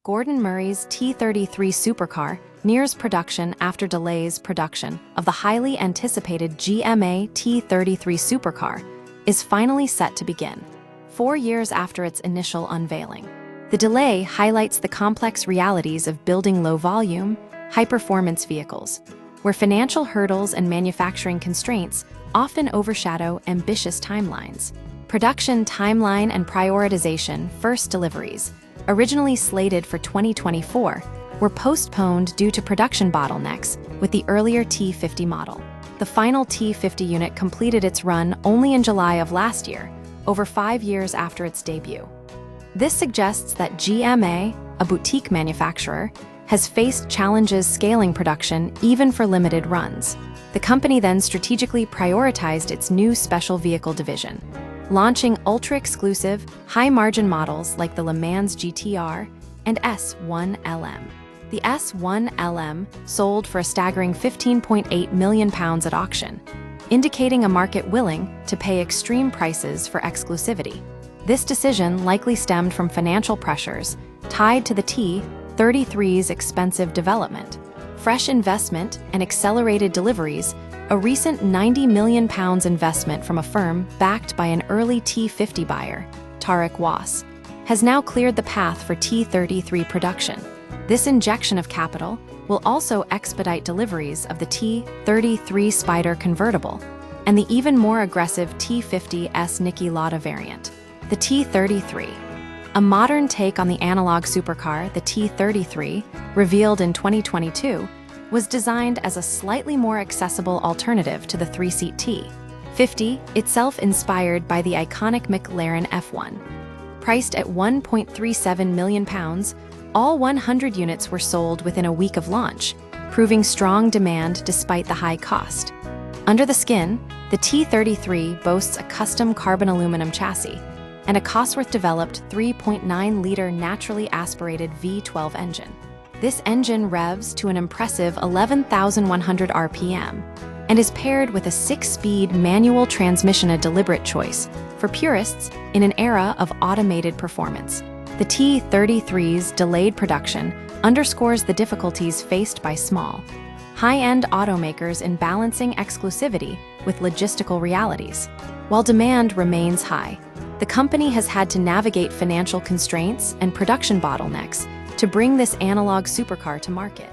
Gordon Murray's T33 supercar nears production after delays. Production of the highly anticipated GMA T33 supercar is finally set to begin, 4 years after its initial unveiling. The delay highlights the complex realities of building low-volume, high-performance vehicles, where financial hurdles and manufacturing constraints often overshadow ambitious timelines. Production timeline and prioritization. First deliveries, originally slated for 2024, were postponed due to production bottlenecks with the earlier T50 model. The final T50 unit completed its run only in July of last year, over 5 years after its debut. This suggests that GMA, a boutique manufacturer, has faced challenges scaling production even for limited runs. The company then strategically prioritized its new special vehicle division, launching ultra-exclusive, high-margin models like the Le Mans GTR and S1LM. The S1LM sold for a staggering £15.8 million at auction, indicating a market willing to pay extreme prices for exclusivity. This decision likely stemmed from financial pressures tied to the T33's expensive development, fresh investment, and accelerated deliveries. A recent £90 million investment from a firm backed by an early T50 buyer, Tarek Was, has now cleared the path for T33 production. This injection of capital will also expedite deliveries of the T33 Spider convertible and the even more aggressive T50S Niki Lauda variant. The T33, a modern take on the analog supercar, the T33, revealed in 2022, was designed as a slightly more accessible alternative to the three-seat T50, itself inspired by the iconic McLaren F1. Priced at £1.37 million, all 100 units were sold within a week of launch, proving strong demand despite the high cost. Under the skin, the T33 boasts a custom carbon aluminum chassis and a Cosworth-developed 3.9-liter naturally aspirated V12 engine. This engine revs to an impressive 11,100 RPM and is paired with a 6-speed manual transmission, a deliberate choice for purists in an era of automated performance. The T33's delayed production underscores the difficulties faced by small, high-end automakers in balancing exclusivity with logistical realities. While demand remains high, the company has had to navigate financial constraints and production bottlenecks to bring this analog supercar to market.